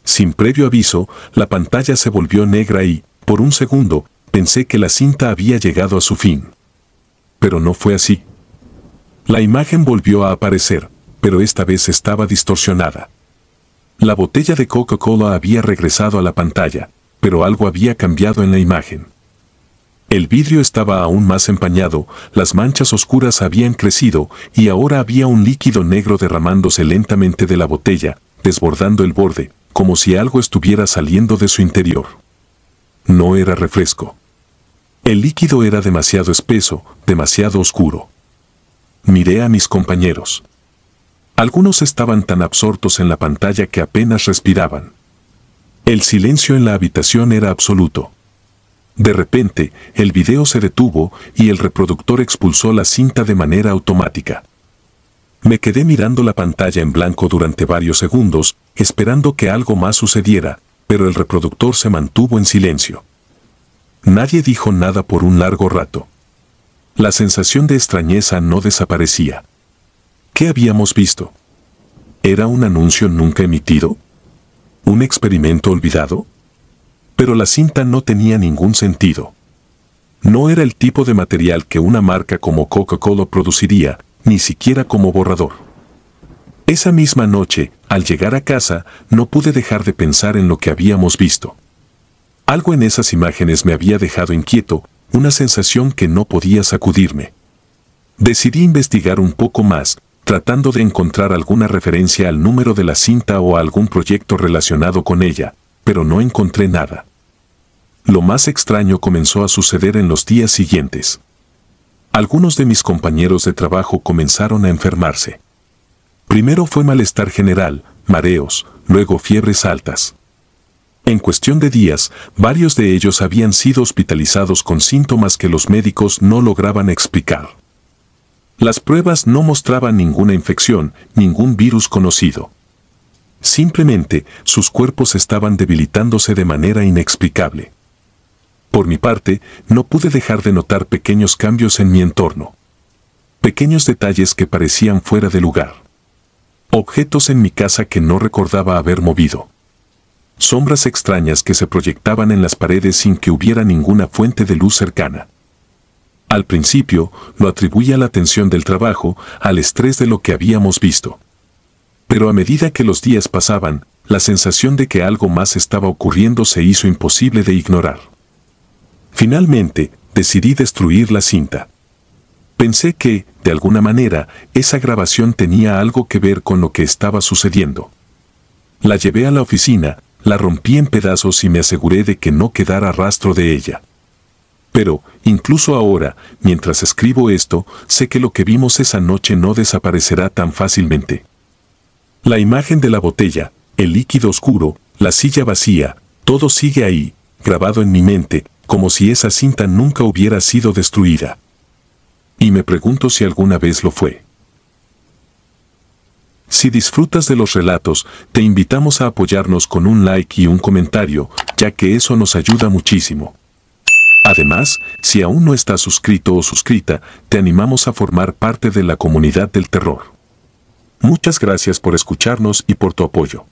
Sin previo aviso, la pantalla se volvió negra y, por un segundo, pensé que la cinta había llegado a su fin. Pero no fue así. La imagen volvió a aparecer, pero esta vez estaba distorsionada. La botella de Coca-Cola había regresado a la pantalla, pero algo había cambiado en la imagen. El vidrio estaba aún más empañado, las manchas oscuras habían crecido y ahora había un líquido negro derramándose lentamente de la botella, desbordando el borde, como si algo estuviera saliendo de su interior. No era refresco. El líquido era demasiado espeso, demasiado oscuro. Miré a mis compañeros. Algunos estaban tan absortos en la pantalla que apenas respiraban. El silencio en la habitación era absoluto. De repente, el video se detuvo y el reproductor expulsó la cinta de manera automática. Me quedé mirando la pantalla en blanco durante varios segundos, esperando que algo más sucediera, pero el reproductor se mantuvo en silencio. Nadie dijo nada por un largo rato. La sensación de extrañeza no desaparecía. ¿Qué habíamos visto? ¿Era un anuncio nunca emitido? ¿Un experimento olvidado? Pero la cinta no tenía ningún sentido. No era el tipo de material que una marca como Coca-Cola produciría, ni siquiera como borrador. Esa misma noche, al llegar a casa, no pude dejar de pensar en lo que habíamos visto. Algo en esas imágenes me había dejado inquieto, una sensación que no podía sacudirme. Decidí investigar un poco más, tratando de encontrar alguna referencia al número de la cinta o a algún proyecto relacionado con ella, pero no encontré nada. Lo más extraño comenzó a suceder en los días siguientes. Algunos de mis compañeros de trabajo comenzaron a enfermarse. Primero fue malestar general, mareos, luego fiebres altas. En cuestión de días, varios de ellos habían sido hospitalizados con síntomas que los médicos no lograban explicar. Las pruebas no mostraban ninguna infección, ningún virus conocido. Simplemente, sus cuerpos estaban debilitándose de manera inexplicable. Por mi parte, no pude dejar de notar pequeños cambios en mi entorno. Pequeños detalles que parecían fuera de lugar. Objetos en mi casa que no recordaba haber movido. Sombras extrañas que se proyectaban en las paredes sin que hubiera ninguna fuente de luz cercana. Al principio, lo atribuía a la tensión del trabajo, al estrés de lo que habíamos visto. Pero a medida que los días pasaban, la sensación de que algo más estaba ocurriendo se hizo imposible de ignorar. Finalmente, decidí destruir la cinta. Pensé que, de alguna manera, esa grabación tenía algo que ver con lo que estaba sucediendo. La llevé a la oficina, la rompí en pedazos y me aseguré de que no quedara rastro de ella. Pero, incluso ahora, mientras escribo esto, sé que lo que vimos esa noche no desaparecerá tan fácilmente. La imagen de la botella, el líquido oscuro, la silla vacía, todo sigue ahí, grabado en mi mente, como si esa cinta nunca hubiera sido destruida. Y me pregunto si alguna vez lo fue. Si disfrutas de los relatos, te invitamos a apoyarnos con un like y un comentario, ya que eso nos ayuda muchísimo. Además, si aún no estás suscrito o suscrita, te animamos a formar parte de la comunidad del terror. Muchas gracias por escucharnos y por tu apoyo.